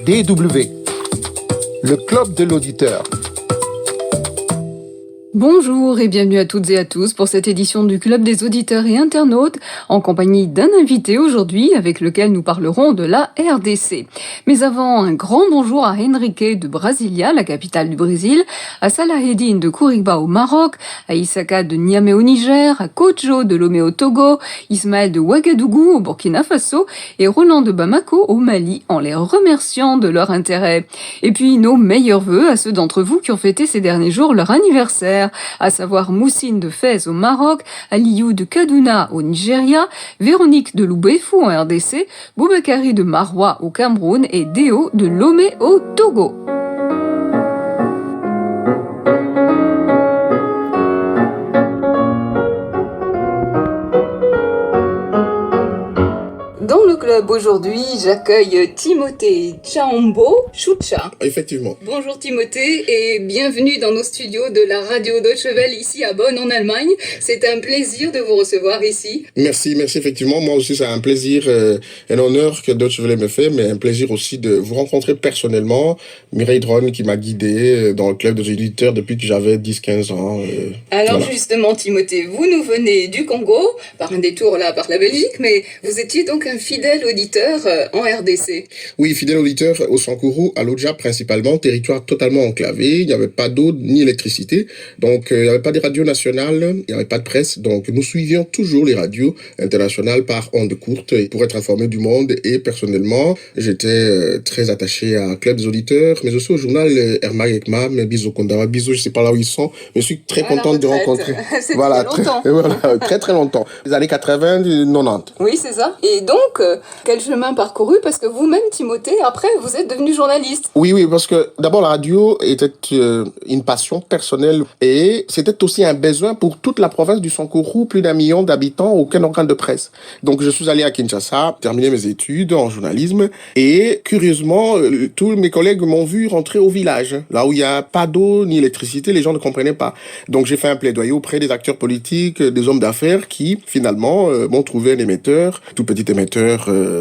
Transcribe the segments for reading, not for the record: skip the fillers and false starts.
DW, le club de l'auditeur. Bonjour et bienvenue à toutes et à tous pour cette édition du Club des auditeurs et internautes en compagnie d'un invité aujourd'hui avec lequel nous parlerons de la RDC. Mais avant, un grand bonjour à Henrique de Brasilia, la capitale du Brésil, à Salahedine de Kouriba au Maroc, à Isaka de Niamey au Niger, à Kojo de Lomé au Togo, Ismaël de Ouagadougou au Burkina Faso et Roland de Bamako au Mali en les remerciant de leur intérêt. Et puis nos meilleurs vœux à ceux d'entre vous qui ont fêté ces derniers jours leur anniversaire, à savoir Moussine de Fès au Maroc, Aliou de Kaduna au Nigeria, Véronique de Loubefou en RDC, Boubakari de Maroua au Cameroun et Déo de Lomé au Togo. Dans le club aujourd'hui, j'accueille Timothée Tchaombo Choucha. Effectivement. Bonjour Timothée et bienvenue dans nos studios de la radio Deutsche Welle ici à Bonn en Allemagne. C'est un plaisir de vous recevoir ici. Merci effectivement. Moi aussi c'est un plaisir, un honneur que Deutsche Welle me fait, mais un plaisir aussi de vous rencontrer personnellement. Mireille Dron qui m'a guidé dans le club des auditeurs depuis que j'avais 10-15 ans. Alors voilà. Justement Timothée, vous nous venez du Congo, par un détour là par la Belgique, mais vous étiez donc un fidèle auditeur en RDC. Oui, fidèle auditeur au Sankourou, à l'Odja principalement, territoire totalement enclavé. Il n'y avait pas d'eau ni électricité, donc il n'y avait pas de radio nationale, il n'y avait pas de presse, donc nous suivions toujours les radios internationales par ondes courtes pour être informés du monde. Et personnellement, j'étais très attaché à Club des auditeurs, mais aussi au journal Herma Ekmam, Bisous Kondawa, Bisous, je ne sais pas là où ils sont, mais je suis très contente de rencontrer. Voilà, très longtemps. Les années 80, 90. Oui, c'est ça. Et donc, quel chemin parcouru? Parce que vous-même, Timothée, après, vous êtes devenu journaliste. Oui, parce que d'abord, la radio était une passion personnelle et c'était aussi un besoin pour toute la province du Sankourou, plus d'1 million d'habitants, aucun organe de presse. Donc, je suis allé à Kinshasa, terminer mes études en journalisme et curieusement, tous mes collègues m'ont vu rentrer au village, là où il n'y a pas d'eau ni électricité, les gens ne comprenaient pas. Donc, j'ai fait un plaidoyer auprès des acteurs politiques, des hommes d'affaires qui, finalement, m'ont trouvé un émetteur, tout petit émetteur,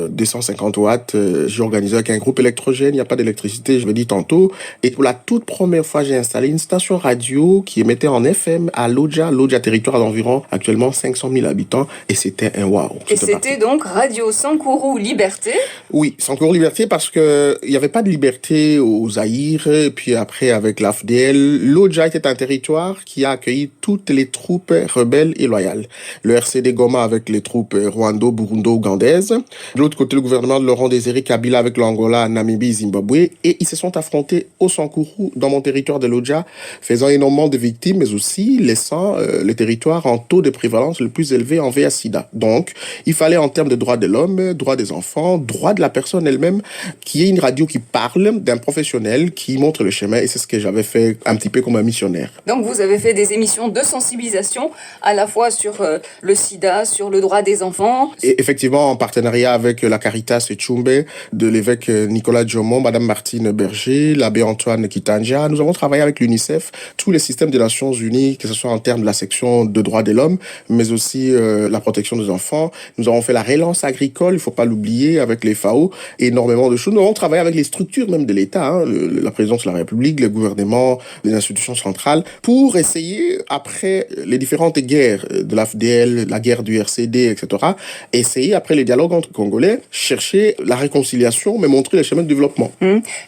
des 150 watts. J'ai organisé avec un groupe électrogène, il n'y a pas d'électricité, je l'ai dit tantôt. Et pour la toute première fois, j'ai installé une station radio qui émettait en FM à l'Odja, territoire d'environ actuellement 500 000 habitants. Et c'était un waouh. Et c'était donc Radio Sankourou Liberté? Oui, Sankourou Liberté parce que il n'y avait pas de liberté au Zaïre. Et puis après, avec l'AFDL, l'Odja était un territoire qui a accueilli toutes les troupes rebelles et loyales. Le RCD Goma avec les troupes rwando, burundo, ougandaises. De l'autre côté, le gouvernement de Laurent Désiré Kabila avec l'Angola, Namibie, Zimbabwe. Et ils se sont affrontés au Sankourou, dans mon territoire de l'Odja, faisant énormément de victimes, mais aussi laissant le territoire en taux de prévalence le plus élevé en VIH-Sida. Donc, il fallait en termes de droits de l'homme, droits des enfants, droits de la personne elle-même, qu'il y ait une radio qui parle d'un professionnel qui montre le chemin. Et c'est ce que j'avais fait un petit peu comme un missionnaire. Donc, vous avez fait des émissions de sensibilisation à la fois sur le sida, sur le droit des enfants. Et effectivement, en partenariat avec la Caritas et Tchoumbé, de l'évêque Nicolas Diomon, Madame Martine Berger, l'abbé Antoine Kitanja. Nous avons travaillé avec l'UNICEF, tous les systèmes des Nations Unies, que ce soit en termes de la section de droits de l'homme, mais aussi la protection des enfants. Nous avons fait la relance agricole, il ne faut pas l'oublier, avec les FAO, énormément de choses. Nous avons travaillé avec les structures même de l'État, la présidence de la République, le gouvernement, les institutions centrales, pour essayer, après les différentes guerres de l'AFDL, la guerre du RCD, etc., essayer, après les dialogues entre Congolais, chercher la réconciliation, mais montrer les chemins de développement.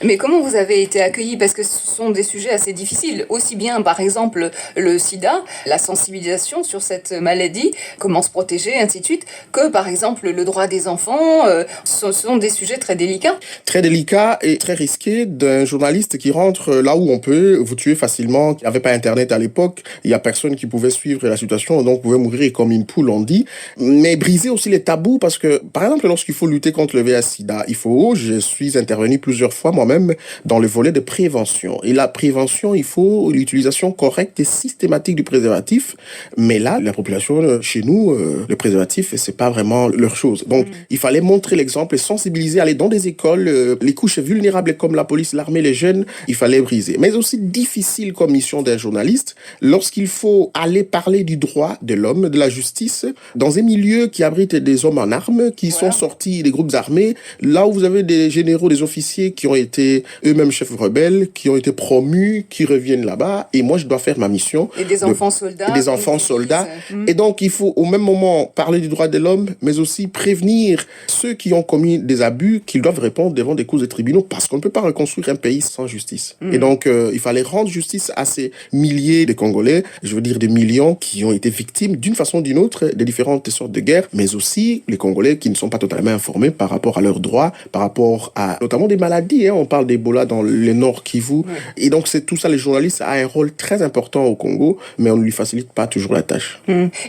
Mais comment vous avez été accueillis? Parce que ce sont des sujets assez difficiles. Aussi bien, par exemple, le sida, la sensibilisation sur cette maladie, comment se protéger, ainsi de suite, que, par exemple, le droit des enfants. Ce sont des sujets très délicats. Très délicats et très risqués d'un journaliste qui rentre là où on peut vous tuer facilement. Il n'y avait pas Internet à l'époque. Il n'y a personne qui pouvait suivre la situation, donc vous pouvez mourir comme une poule, on dit. Mais briser aussi les tabous, parce que, par exemple, lorsqu'il faut lutter contre le VIH-Sida, je suis intervenu plusieurs fois moi-même dans le volet de prévention. Et la prévention, il faut l'utilisation correcte et systématique du préservatif. Mais là, la population, chez nous, le préservatif, c'est pas vraiment leur chose. Donc, il fallait montrer l'exemple et sensibiliser, aller dans des écoles, les couches vulnérables comme la police, l'armée, les jeunes, il fallait briser. Mais aussi difficile comme mission d'un journaliste, lorsqu'il faut aller parler du droit de l'homme, de la justice, dans un milieu qui abrite des hommes en armes, qui sont sorti des groupes armés, là où vous avez des généraux, des officiers qui ont été eux-mêmes chefs rebelles, qui ont été promus, qui reviennent là-bas, et moi je dois faire ma mission. Et des enfants soldats. Des enfants soldats. Et donc il faut au même moment parler du droit de l'homme, mais aussi prévenir ceux qui ont commis des abus, qu'ils doivent répondre devant des cours de tribunaux, parce qu'on ne peut pas reconstruire un pays sans justice. Et donc il fallait rendre justice à ces milliers de Congolais, je veux dire des millions qui ont été victimes d'une façon ou d'une autre des différentes sortes de guerres, mais aussi les Congolais qui ne sont pas totalement informés par rapport à leurs droits, par rapport à notamment des maladies. On parle d'Ebola dans le Nord Kivu. Et donc c'est tout ça, les journalistes ont un rôle très important au Congo, mais on ne lui facilite pas toujours la tâche.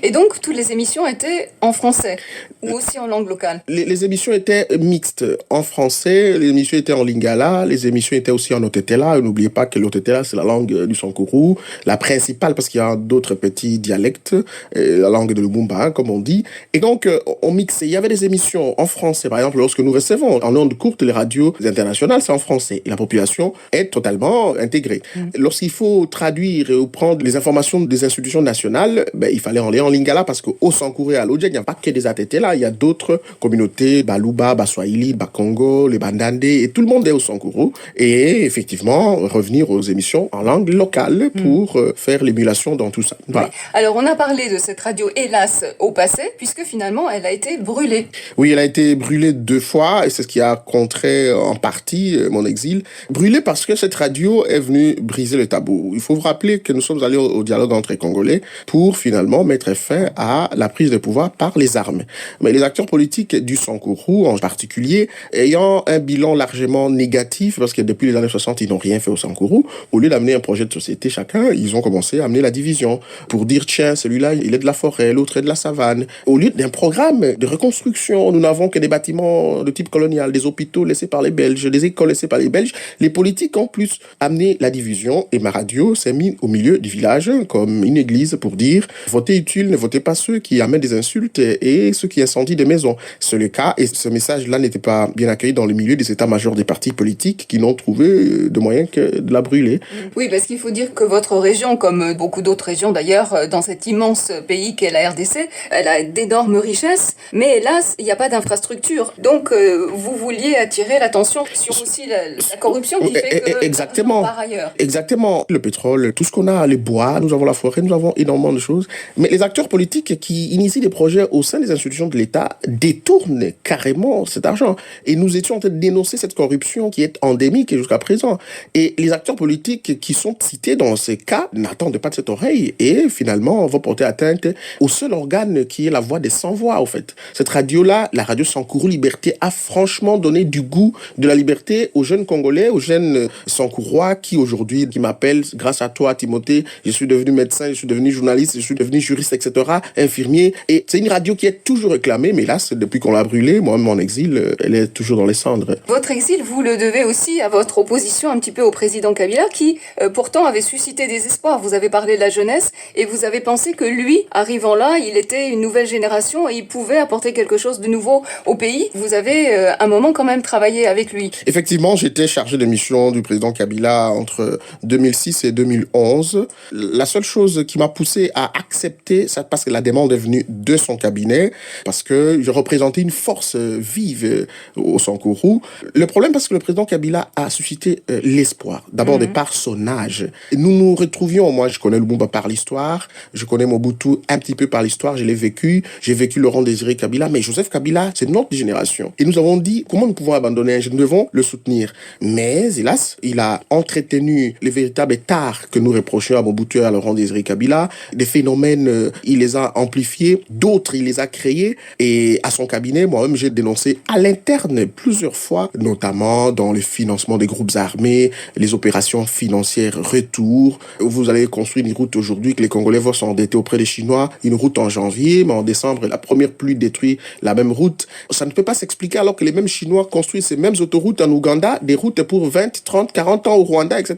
Et donc toutes les émissions étaient en français ou aussi en langue locale? Les émissions étaient mixtes. En français, les émissions étaient en lingala, les émissions étaient aussi en otetela. N'oubliez pas que l'otetela, c'est la langue du Sankuru, la principale, parce qu'il y a d'autres petits dialectes, la langue de Lumumba, comme on dit. Et donc, on mixait. Il y avait des émissions en français, par exemple, lorsque nous recevons en ondes courtes les radios internationales, c'est en français. Et la population est totalement intégrée. Lorsqu'il faut traduire ou prendre les informations des institutions nationales, il fallait en lire en lingala, parce qu'au Sankuru et à l'Odja, il n'y a pas que des atetela, il y a d'autres communautés, Baluba, Baswahili, Bakongo, les Bandande, et tout le monde est au Sankuru. Et effectivement, revenir aux émissions en langue locale pour faire l'émulation dans tout ça. Voilà. Oui. Alors, on a parlé de cette radio, hélas, au passé, puisque finalement, elle a été brûlée. Oui, elle a été brûlée 2 fois, et c'est ce qui a contré en partie mon exil. Brûlée parce que cette radio est venue briser le tabou. Il faut vous rappeler que nous sommes allés au dialogue entre les Congolais pour finalement mettre fin à la prise de pouvoir par les armes. Mais les acteurs politiques du Sankuru, en particulier, ayant un bilan largement négatif, parce que depuis les années 60, ils n'ont rien fait au Sankuru, au lieu d'amener un projet de société chacun, ils ont commencé à amener la division pour dire, tiens, celui-là, il est de la forêt, l'autre est de la savane. Au lieu d'un programme de reconstruction, nous n'avons que des bâtiments de type colonial, des hôpitaux laissés par les Belges, des écoles laissées par les Belges. Les politiques ont plus amené la division, et ma radio s'est mise au milieu du village, comme une église, pour dire, votez utile, ne votez pas ceux qui amènent des insultes et ceux qui incendient des maisons. C'est le cas, et ce message-là n'était pas bien accueilli dans le milieu des états-majors des partis politiques qui n'ont trouvé de moyen que de la brûler. Oui, parce qu'il faut dire que votre région, comme beaucoup d'autres régions d'ailleurs, dans cet immense pays qu'est la RDC, elle a d'énormes richesses, mais hélas, il n'y a pas d'infrastructure. Donc, vous vouliez attirer l'attention sur aussi la corruption qui fait que exactement, par ailleurs. Exactement. Le pétrole, tout ce qu'on a, les bois, nous avons la forêt, nous avons énormément de choses. Mais les acteurs politiques qui initient des projets au sein des institutions de l'État détournent carrément cet argent. Et nous étions en train de dénoncer cette corruption qui est endémique jusqu'à présent. Et les acteurs politiques qui sont cités dans ces cas n'attendent pas de cette oreille et finalement vont porter atteinte au seul organe qui est la voix des sans-voix, au fait. Cette radio-là, la radio Sankuru Liberté, a franchement donné du goût de la liberté aux jeunes Congolais, aux jeunes Sankurois qui aujourd'hui, qui m'appellent, grâce à toi, Timothée, je suis devenu médecin, je suis devenu journaliste, je suis devenu juriste, etc., infirmier. Et c'est une radio qui est toujours réclamée, mais là, depuis qu'on l'a brûlée, moi, mon exil, elle est toujours dans les cendres. Votre exil, vous le devez aussi à votre opposition un petit peu au président Kabila, qui pourtant avait suscité des espoirs. Vous avez parlé de la jeunesse et vous avez pensé que lui, arrivant là, il était une nouvelle génération et il pouvait apporter quelque chose de nouveau au pays. Vous avez un moment quand même travaillé avec lui. Effectivement, j'étais chargé de mission du président Kabila entre 2006 et 2011. La seule chose qui m'a poussé à accepter, c'est parce que la demande est venue de son cabinet, parce que je représentais une force vive au Sankuru. Le problème, parce que le président Kabila a suscité l'espoir, d'abord de par son âge. Nous nous retrouvions, moi je connais Lumumba par l'histoire, je connais Mobutu un petit peu par l'histoire, je l'ai vécu, j'ai vécu Laurent Désiré Kabila, mais Joseph Kabila, c'est notre génération. Et nous avons dit, comment nous pouvons abandonner un jeune? Nous devons le soutenir. Mais, hélas, il a entretenu les véritables tares que nous reprochions à Mobutu et à Laurent Désiré Kabila. Des phénomènes, il les a amplifiés, d'autres, il les a créés. Et à son cabinet, moi-même, j'ai dénoncé à l'interne plusieurs fois, notamment dans le financement des groupes armés, les opérations financières retour. Vous allez construire une route aujourd'hui que les Congolais vont s'endetter auprès des Chinois, une route en janvier, mais en décembre, la première pluie détruit la même route. Ça ne peut pas s'expliquer alors que les mêmes Chinois construisent ces mêmes autoroutes en Ouganda, des routes pour 20, 30, 40 ans au Rwanda, etc.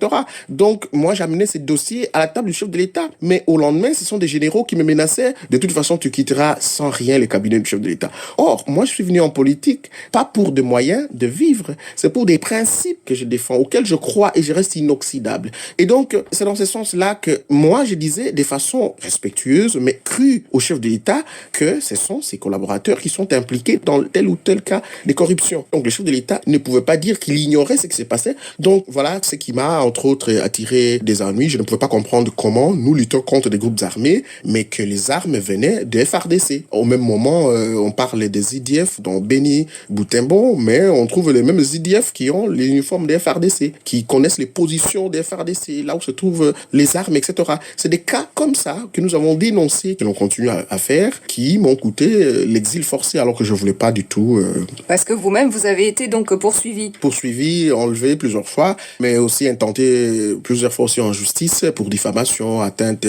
Donc, moi, j'amenais ces dossiers à la table du chef de l'État. Mais au lendemain, ce sont des généraux qui me menaçaient. De toute façon, tu quitteras sans rien les cabinets du chef de l'État. Or, moi, je suis venu en politique, pas pour des moyens de vivre, c'est pour des principes que je défends, auxquels je crois et je reste inoxydable. Et donc, c'est dans ce sens-là que moi, je disais de façon respectueuse, mais crue au chef de l'État, que ce sont ses collaborateurs qui sont impliqués impliqués dans tel ou tel cas de corruption. Donc le chef de l'État ne pouvait pas dire qu'il ignorait ce qui s'est passé. Donc voilà ce qui m'a, entre autres, attiré des ennuis. Je ne pouvais pas comprendre comment nous luttons contre des groupes armés, mais que les armes venaient des FARDC. Au même moment, on parle des IDF, dont Béni Boutembo, mais on trouve les mêmes IDF qui ont les uniformes des FARDC, qui connaissent les positions des FARDC, là où se trouvent les armes, etc. C'est des cas comme ça que nous avons dénoncés, que l'on continue à faire, qui m'ont coûté l'exil forcé, alors que je ne voulais pas du tout. Parce que vous-même, vous avez été donc poursuivi, enlevé plusieurs fois, mais aussi intenté plusieurs fois aussi en justice pour diffamation, atteinte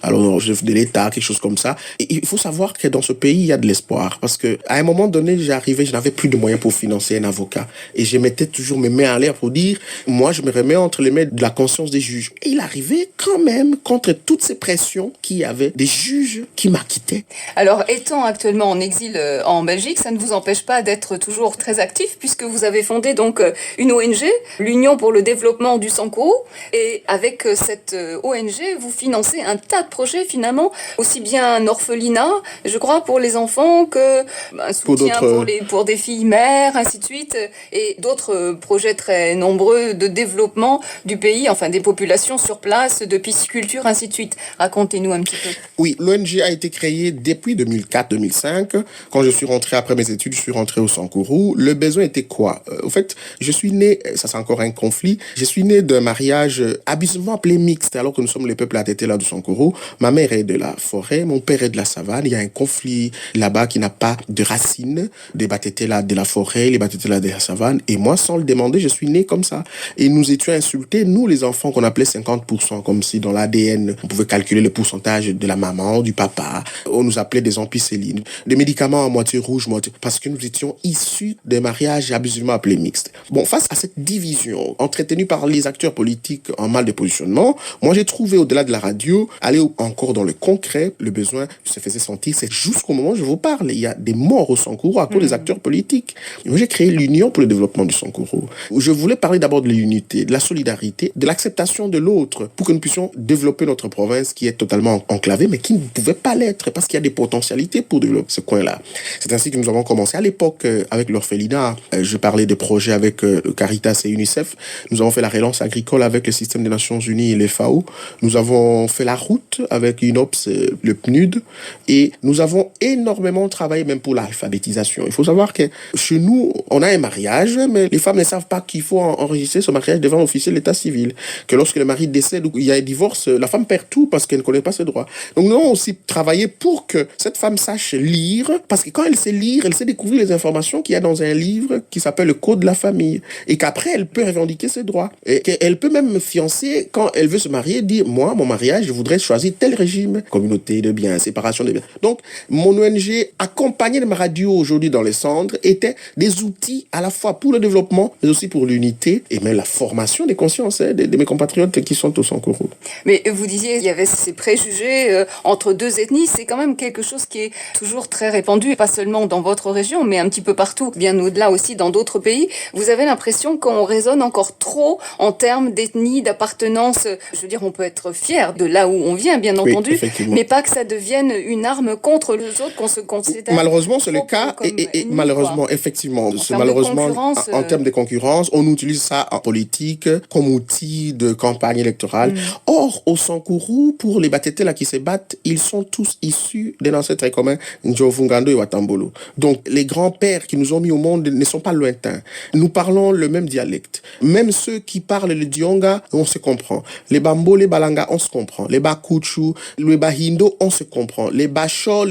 à l'honneur de l'État, quelque chose comme ça. Et il faut savoir que dans ce pays, il y a de l'espoir. Parce que à un moment donné, je n'avais plus de moyens pour financer un avocat. Et je mettais toujours mes mains en l'air pour dire, moi, je me remets entre les mains de la conscience des juges. Et il arrivait quand même, contre toutes ces pressions qu'il y avait, des juges qui m'acquittaient. Alors, étant actuellement en exil en Belgique, ça ne vous empêche pas d'être toujours très actif, puisque vous avez fondé donc une ONG, l'Union pour le développement du Sankourou. Et avec cette ONG, vous financez un tas de projets finalement, aussi bien un orphelinat, je crois, pour les enfants, que un soutien pour des filles mères, ainsi de suite, et d'autres projets très nombreux de développement du pays, enfin des populations sur place, de pisciculture, ainsi de suite. Racontez-nous un petit peu. Oui, l'ONG a été créée depuis 2004-2005. Quand je suis rentré après mes études, je suis rentré au Sankourou. Le besoin était quoi? Au fait, je suis né, ça c'est encore un conflit, je suis né d'un mariage abusivement appelé mixte, alors que nous sommes les peuples ATT là du Sankourou. Ma mère est de la forêt, mon père est de la savane. Il y a un conflit là-bas qui n'a pas de racines. Des Batété là de la forêt, les Batété là de la savane. Et moi, sans le demander, je suis né comme ça. Et nous étions insultés, nous les enfants qu'on appelait 50%, comme si dans l'ADN, on pouvait calculer le pourcentage de la maman, du papa. On nous appelait des ampicillines, des médicaments à moitié rouge, moitié... parce que nous étions issus des mariages abusivement appelés mixtes. Bon, face à cette division entretenue par les acteurs politiques en mal de positionnement, moi j'ai trouvé au-delà de la radio, aller encore dans le concret, le besoin se faisait sentir. C'est jusqu'au moment où je vous parle, il y a des morts au Sankourou à cause des acteurs politiques. Et moi j'ai créé l'Union pour le développement du Sankourou. Je voulais parler d'abord de l'unité, de la solidarité, de l'acceptation de l'autre, pour que nous puissions développer notre province qui est totalement enclavée, mais qui ne pouvait pas l'être, parce qu'il y a des potentialités pour développer ce coin-là. C'est ainsi que nous avons commencé à l'époque avec l'orphelinat. Je parlais des projets avec Caritas et UNICEF. Nous avons fait la relance agricole avec le système des Nations Unies et les FAO. Nous avons fait la route avec UNOPS, le PNUD, et nous avons énormément travaillé même pour l'alphabétisation. Il faut savoir que chez nous, on a un mariage, mais les femmes ne savent pas qu'il faut enregistrer ce mariage devant l'officier de l'état civil. Que lorsque le mari décède ou il y a un divorce, la femme perd tout parce qu'elle ne connaît pas ses droits. Donc nous avons aussi travaillé pour que cette femme sache lire, parce que quand elle sait lire, elle sait découvrir les informations qu'il y a dans un livre qui s'appelle le Code de la famille. Et qu'après, elle peut revendiquer ses droits. Et qu'elle peut même fiancer, quand elle veut se marier, dire, moi, mon mariage, je voudrais choisir tel régime, communauté de biens, séparation des biens. Donc, mon ONG, accompagnée de ma radio aujourd'hui dans les centres, était des outils à la fois pour le développement, mais aussi pour l'unité et même la formation des consciences de mes compatriotes qui sont au Sankourou. Mais vous disiez, il y avait ces préjugés entre deux ethnies. C'est quand même quelque chose qui est toujours très répandu, et pas seulement dans votre région, mais un petit peu partout, bien au-delà aussi dans d'autres pays. Vous avez l'impression qu'on raisonne encore trop en termes d'ethnie, d'appartenance. Je veux dire, on peut être fier de là où on vient, bien entendu, mais pas que ça devienne une arme contre les autres, qu'on se considère. Malheureusement, c'est le cas, et malheureusement, effectivement, c'est malheureusement en termes de concurrence, on utilise ça en politique comme outil de campagne électorale. Or, au Sankourou, pour les Batété là qui se battent, ils sont tous issus d'un ancêtre commun, Ndjovungando et Watambolo. Donc, les grands-pères qui nous ont mis au monde ne sont pas lointains. Nous parlons le même dialecte. Même ceux qui parlent le Dionga, on se comprend. Les Bambo, les Balanga, on se comprend. Les Bakuchu, les Bahindo, on se comprend. Les Bacho,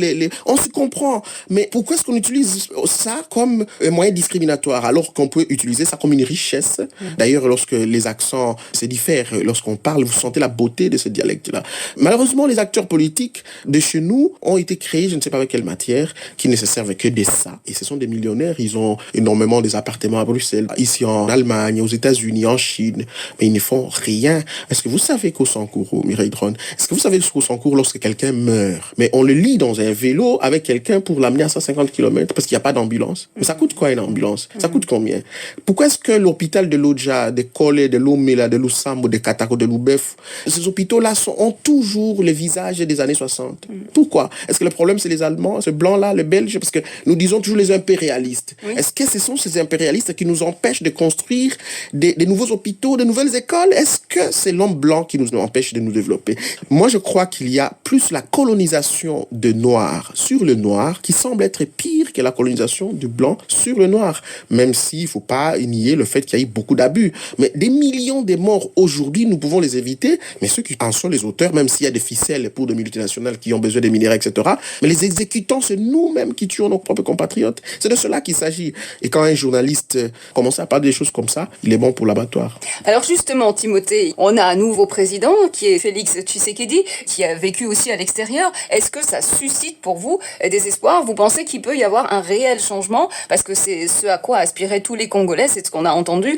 on se comprend. Mais pourquoi est-ce qu'on utilise ça comme un moyen discriminatoire alors qu'on peut utiliser ça comme une richesse? D'ailleurs, lorsque les accents se diffèrent, lorsqu'on parle, vous sentez la beauté de ce dialecte-là. Malheureusement, les acteurs politiques de chez nous ont été créés, je ne sais pas avec quelle matière, qui ne se servent que de ça. Et ce sont des millionnaires, ils ont énormément des appartements à Bruxelles, ici en Allemagne, aux États-Unis, en Chine, mais ils ne font rien. Est-ce que vous savez qu'au Sankourou, Mireille Drone, est-ce que vous savez qu'au Sankourou, lorsque quelqu'un meurt, mais on le lie dans un vélo avec quelqu'un pour l'amener à 150 km parce qu'il n'y a pas d'ambulance? Mais ça coûte quoi une ambulance? Ça coûte combien? Pourquoi est-ce que l'hôpital de Lodja, de Kolé, de Lomela, de Lusambo, de Katako, de Loubef, ces hôpitaux-là ont toujours le visage des années 60? Pourquoi? Est-ce que le problème c'est les Allemands, ce blanc-là, le Belge? Parce que nous disons toujours les impérialistes. Oui. Est-ce que ce sont ces impérialistes qui nous empêchent de construire des nouveaux hôpitaux, de nouvelles écoles? Est-ce que c'est l'homme blanc qui nous empêche de nous développer? Moi, je crois qu'il y a plus la colonisation de noirs sur le noir qui semble être pire que la colonisation du blanc sur le noir. Même s'il ne faut pas nier le fait qu'il y a eu beaucoup d'abus. Mais des millions de morts aujourd'hui, nous pouvons les éviter. Mais ceux qui en sont les auteurs, même s'il y a des ficelles pour des multinationales qui ont besoin des minéraux, etc. Mais les exécutants, c'est nous-mêmes qui tuons nos propres compatriotes. C'est de cela qu'il s'agit. Et quand un journaliste commence à parler des choses comme ça, il est bon pour l'abattoir. Alors justement, Timothée, on a un nouveau président qui est Félix Tshisekedi, qui a vécu aussi à l'extérieur. Est-ce que ça suscite pour vous des espoirs? Vous pensez qu'il peut y avoir un réel changement? Parce que c'est ce à quoi aspiraient tous les Congolais, c'est ce qu'on a entendu.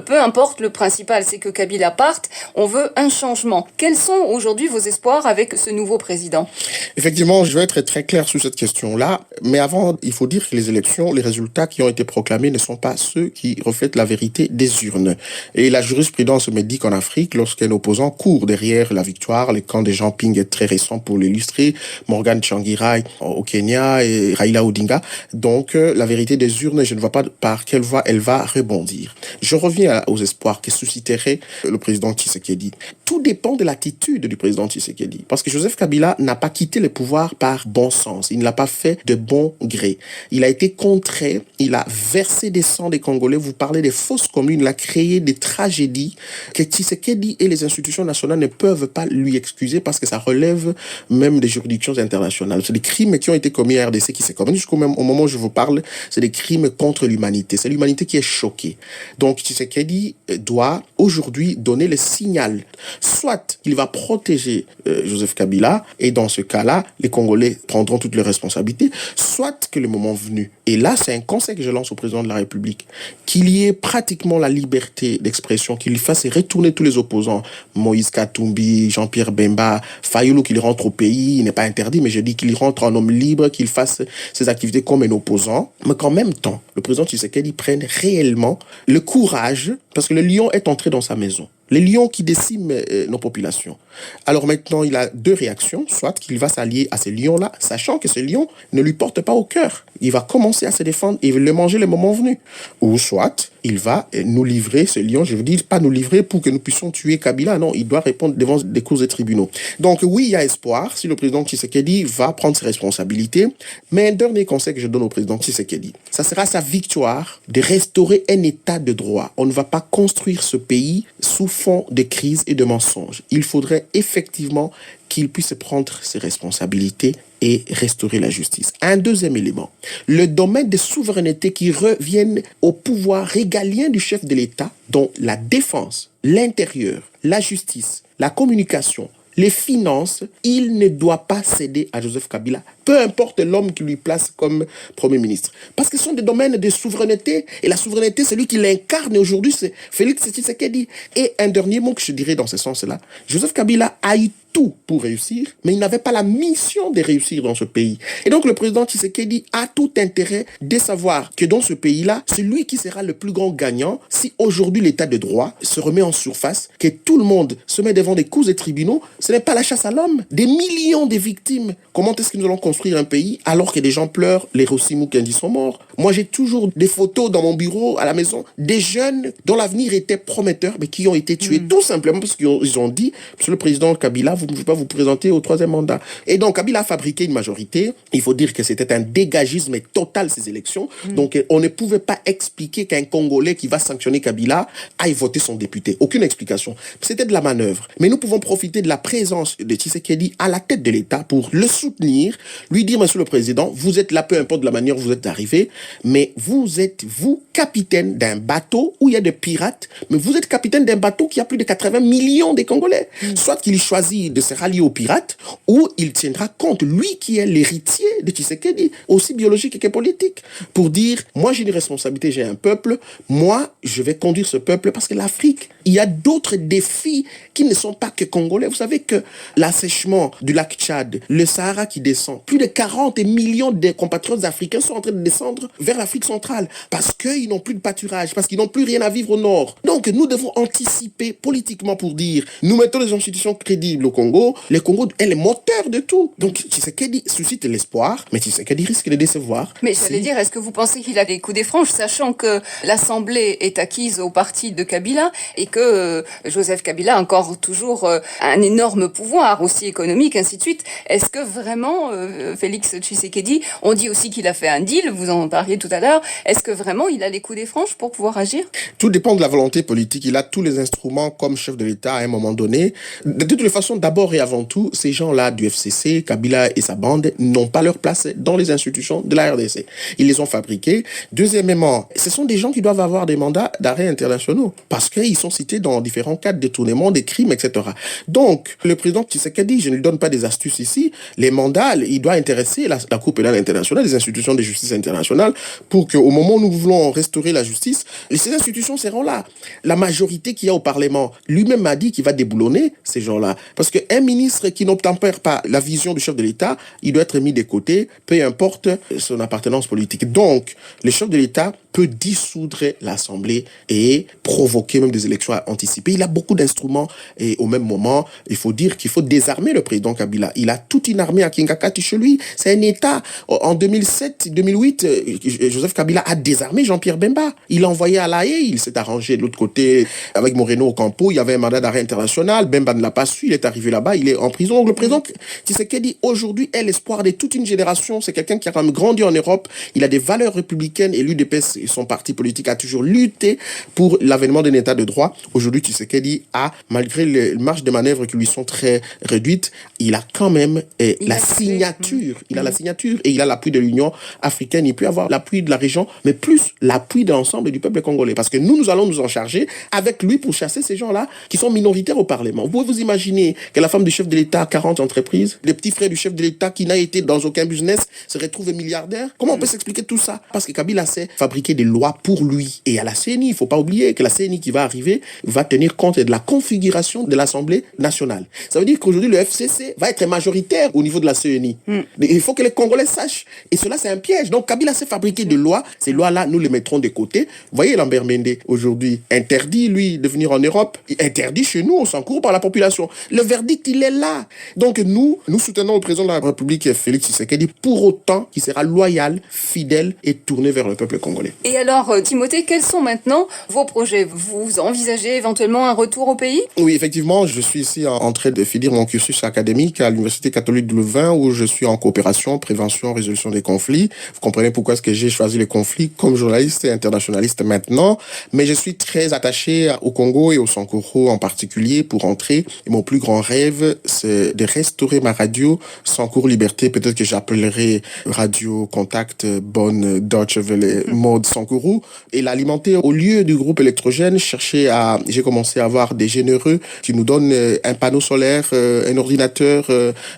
Peu importe, le principal, c'est que Kabila parte. On veut un changement. Quels sont aujourd'hui vos espoirs avec ce nouveau président? Effectivement, je vais être très clair sur cette question-là. Mais avant, il faut dire que les élections, les résultats qui ont été proclamés ne sont pas ceux qui reflètent la vérité des urnes. Et la jurisprudence me dit qu'en Afrique, lorsqu'un opposant court derrière la victoire, les camps de Jean Ping est très récent pour l'illustrer, Morgan Tsvangirai au Kenya et Raila Odinga. Donc, la vérité des urnes, je ne vois pas par quelle voie elle va rebondir. Je reviens aux espoirs que susciterait le président Tshisekedi. Tout dépend de l'attitude du président Tshisekedi. Parce que Joseph Kabila n'a pas quitté le pouvoir par bon sens. Il ne l'a pas fait de bon gré. Il a été contraint, il a versé des sangs des Congolais. Vous parlez des fausses communes, il a créé des tragédies que Tshisekedi et les institutions nationales ne peuvent pas lui excuser parce que ça relève même des juridictions internationales. C'est des crimes qui ont été commis à RDC qui s'est commis jusqu'au même au moment où je vous parle. C'est des crimes contre l'humanité. C'est l'humanité qui est choquée. Donc Tshisekedi doit aujourd'hui donner le signal. Soit il va protéger Joseph Kabila et dans ce cas-là, les Congolais prendront toutes leurs responsabilités, soit que le moment venu. Et là, c'est un conseil que je lance au président de la République, qu'il y ait pratiquement la liberté d'expression, qu'il fasse retourner tous les opposants, Moïse Katumbi, Jean-Pierre Bemba, Fayulu, qu'il rentre au pays, il n'est pas interdit, mais je dis qu'il rentre en homme libre, qu'il fasse ses activités comme un opposant, mais qu'en même temps, le président Tshisekedi prenne réellement le courage, parce que le lion est entré dans sa maison. Les lions qui déciment nos populations. Alors maintenant, il a deux réactions. Soit qu'il va s'allier à ces lions-là, sachant que ces lions ne lui portent pas au cœur. Il va commencer à se défendre et le manger le moment venu. Ou soit, il va nous livrer, ce lion, je veux dire, pas nous livrer pour que nous puissions tuer Kabila. Non, il doit répondre devant des cours et tribunaux. Donc oui, il y a espoir si le président Tshisekedi va prendre ses responsabilités. Mais un dernier conseil que je donne au président Tshisekedi, ça sera sa victoire de restaurer un état de droit. On ne va pas construire ce pays sous fond de crise et de mensonges. Il faudrait effectivement qu'il puisse prendre ses responsabilités et restaurer la justice. Un deuxième élément, le domaine des souverainetés qui reviennent au pouvoir régalien du chef de l'État, dont la défense, l'intérieur, la justice, la communication, les finances, il ne doit pas céder à Joseph Kabila, peu importe l'homme qui lui place comme Premier ministre. Parce que ce sont des domaines de souveraineté, et la souveraineté, celui qui l'incarne aujourd'hui, c'est Félix Tshisekedi. Et un dernier mot que je dirais dans ce sens-là, Joseph Kabila a eu tout pour réussir, mais il n'avait pas la mission de réussir dans ce pays. Et donc le président Tshisekedi a tout intérêt de savoir que dans ce pays-là, c'est lui qui sera le plus grand gagnant si aujourd'hui l'état de droit se remet en surface, que tout le monde se met devant des cours et tribunaux. Ce n'est pas la chasse à l'homme. Des millions de victimes. Comment est-ce que nous allons construire un pays alors que des gens pleurent, les Rossi Mukendi sont morts? Moi, j'ai toujours des photos dans mon bureau, à la maison, des jeunes dont l'avenir était prometteur, mais qui ont été tués tout simplement parce qu'ils ont dit, monsieur le président Kabila, vous ne pouvez pas vous présenter au troisième mandat. Et donc, Kabila a fabriqué une majorité. Il faut dire que c'était un dégagisme total, ces élections. Donc, on ne pouvait pas expliquer qu'un Congolais qui va sanctionner Kabila aille voter son député. Aucune explication. C'était de la manœuvre. Mais nous pouvons profiter de la présence de Tshisekedi à la tête de l'État pour le soutenir, lui dire, monsieur le président, vous êtes là, peu importe de la manière où vous êtes arrivé, mais vous êtes, vous, capitaine d'un bateau où il y a des pirates, mais vous êtes capitaine d'un bateau qui a plus de 80 millions de Congolais. Soit qu'il choisit de se rallier aux pirates, ou il tiendra compte, lui qui est l'héritier de Tshisekedi, aussi biologique que politique, pour dire, moi j'ai une responsabilité, j'ai un peuple, moi je vais conduire ce peuple, parce que l'Afrique, il y a d'autres défis qui ne sont pas que congolais. Vous savez que l'assèchement du lac Tchad, le Sahara qui descend, plus de 40 millions de compatriotes africains sont en train de descendre vers l'Afrique centrale parce qu'ils n'ont plus de pâturage, parce qu'ils n'ont plus rien à vivre au nord. Donc nous devons anticiper politiquement pour dire, nous mettons des institutions crédibles au Congo, le Congo est le moteur de tout. Donc Tshisekedi suscite l'espoir, mais Tshisekedi risque de décevoir. Mais j'allais dire, est-ce que vous pensez qu'il a des coups des franges, sachant que l'Assemblée est acquise au parti de Kabila et que Joseph Kabila a encore toujours un énorme pouvoir, aussi économique, ainsi de suite. Est-ce que vraiment, Félix Tshisekedi, on dit aussi qu'il a fait un deal, vous en parliez tout à l'heure, est-ce que vraiment il a les coups des franges pour pouvoir agir? Tout dépend de la volonté politique. Il a tous les instruments comme chef de l'État à un moment donné. De toute façon, d'abord et avant tout, ces gens-là du FCC, Kabila et sa bande, n'ont pas leur place dans les institutions de la RDC. Ils les ont fabriqués. Deuxièmement, ce sont des gens qui doivent avoir des mandats d'arrêt internationaux parce qu'ils sont cités dans différents cas de détournement, des crimes, etc. Donc, le président Tshisekedi, je ne lui donne pas des astuces ici, les mandats, il doit intéresser la Cour pénale internationale, les institutions de justice internationale, pour qu'au moment où nous voulons restaurer la justice, ces institutions seront là. La majorité qu'il y a au Parlement, lui-même m'a dit qu'il va déboulonner ces gens-là. Parce qu'un ministre qui n'obtempère pas la vision du chef de l'État, il doit être mis de côté, peu importe son appartenance politique. Donc, le chef de l'État peut dissoudre l'Assemblée et provoquer même des élections anticipées. Il a beaucoup d'instruments et au même moment, il faut dire qu'il faut désarmer le président Kabila. Il a toute une armée à Kingakati chez lui. C'est un État. En 2007-2008, Joseph Kabila a désarmé Jean-Pierre Bemba. Il l'a envoyé à La Haye. Il s'est arrangé de l'autre côté avec Moreno Ocampo. Il y avait un mandat d'arrêt international. Bemba ne l'a pas su. Il est arrivé là-bas. Il est en prison. Donc le président Tshisekedi, aujourd'hui, est l'espoir de toute une génération. C'est quelqu'un qui a quand même grandi en Europe. Il a des valeurs républicaines et l'UDPS, son parti politique, a toujours lutté pour l'avènement d'un état de droit. Aujourd'hui, Tshisekedi a, malgré les marges de manœuvre qui lui sont très réduites, il a quand même la signature. Il a la signature et il a l'appui de l'Union africaine. Il peut avoir l'appui de la région, mais plus l'appui de l'ensemble du peuple congolais. Parce que nous allons nous en charger avec lui pour chasser ces gens-là qui sont minoritaires au Parlement. Vous pouvez vous imaginer que la femme du chef de l'État a 40 entreprises, les petits frères du chef de l'État qui n'a été dans aucun business se retrouvent milliardaires. Comment on peut s'expliquer tout ça? Parce que Kabila sait fabriquer des lois pour lui. Et à la CENI, il ne faut pas oublier que la CENI qui va arriver va tenir compte de la configuration de l'Assemblée nationale. Ça veut dire qu'aujourd'hui, le FCC va être majoritaire au niveau de la CENI. Il faut que les Congolais sachent. Et cela, c'est un piège. Donc, Kabila sait fabriquer des lois. Ces lois-là, nous les mettrons de côté. Vous voyez, Lambert Mende, aujourd'hui, interdit, lui, de venir en Europe. Il interdit chez nous, on s'encourt par la population. Le verdict, il est là. Donc, nous soutenons le président de la République, Félix Tshisekedi, pour autant qu'il sera loyal, fidèle et tourné vers le peuple congolais. Et alors, Timothée, quels sont maintenant vos projets? Vous envisagez éventuellement un retour au pays? Oui, effectivement, je suis ici en train de finir mon cursus académique à l'Université catholique de Louvain où je suis en coopération, prévention, résolution des conflits. Vous comprenez pourquoi est-ce que j'ai choisi les conflits comme journaliste et internationaliste maintenant. Mais je suis très attaché au Congo et au Sankoro en particulier pour rentrer. Et mon plus grand rêve, c'est de restaurer ma radio Sankoro Liberté. Peut-être que j'appellerai Radio Contact Bonne Deutsche Welle mode Sankoro et l'alimenter au lieu du groupe électrogène. J'ai commencé à avoir des généreux qui nous donnent un panneau solaire, un ordinateur,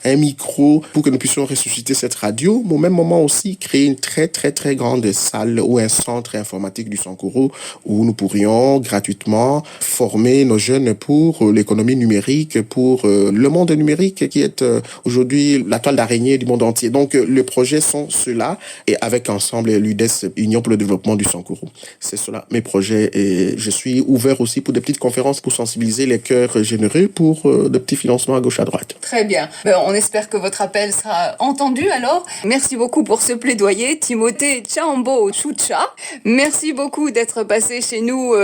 un micro pour que nous puissions ressusciter cette radio. Mais au même moment aussi créer une très très très grande salle ou un centre informatique du Sankoro où nous pourrions gratuitement former nos jeunes pour l'économie numérique, pour le monde numérique qui est aujourd'hui la toile d'araignée du monde entier. Donc les projets sont ceux-là et avec ensemble l'UDES, Union pour le développement du Sankoro. C'est cela mes projets et je suis ouvert aussi pour des petites conférences pour sensibiliser les cœurs généreux pour de petits financements à gauche à droite. Très bien. On espère que votre appel sera entendu alors. Merci beaucoup pour ce plaidoyer, Timothée Tchambo Choucha. Merci beaucoup d'être passé chez nous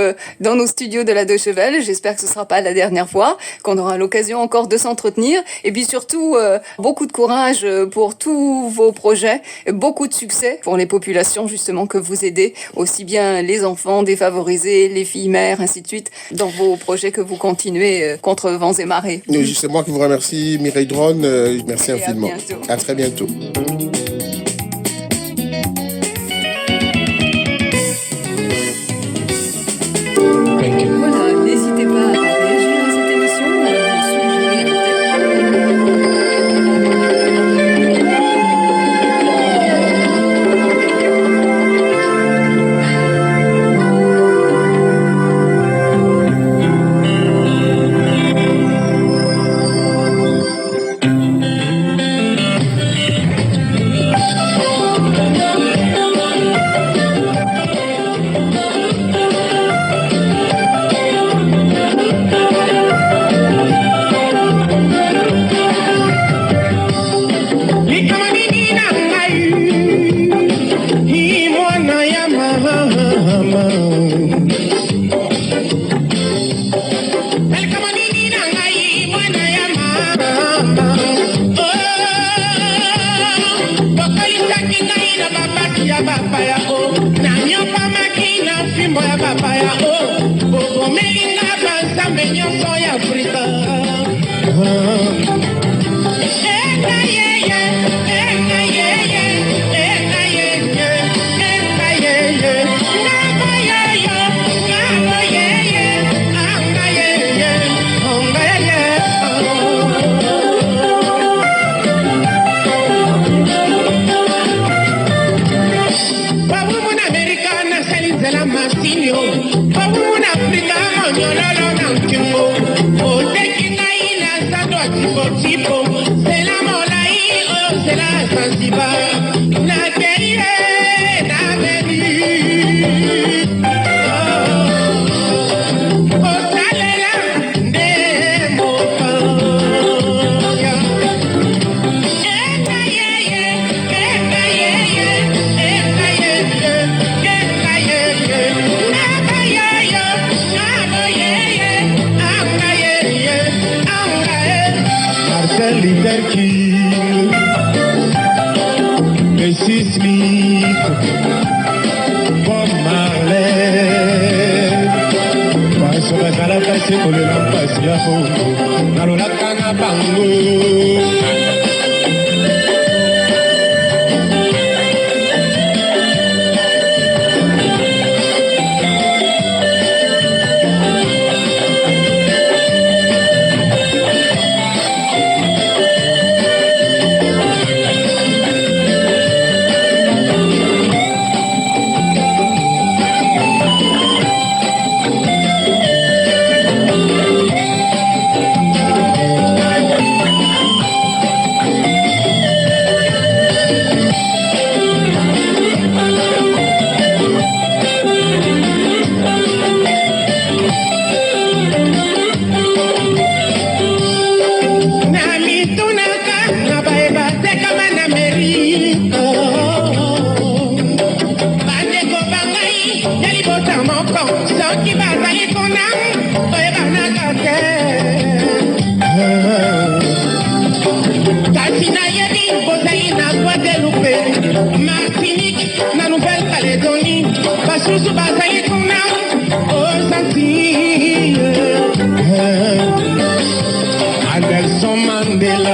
dans nos studios de la Deutsche Welle. J'espère que ce ne sera pas la dernière fois, qu'on aura l'occasion encore de s'entretenir. Et puis surtout, beaucoup de courage pour tous vos projets, beaucoup de succès pour les populations justement que vous aidez, aussi bien les enfants défavorisés, les filles mères, ainsi de suite, dans vos projets que vous continuez contre vents et marées. C'est moi qui vous remercie, Mireille Drone. Merci infiniment. À très bientôt. Voilà, n'hésitez pas à réagir à cette émission, à nous suggérer bapaya o bokomelinga banzambe nyonso ya afrika Mandela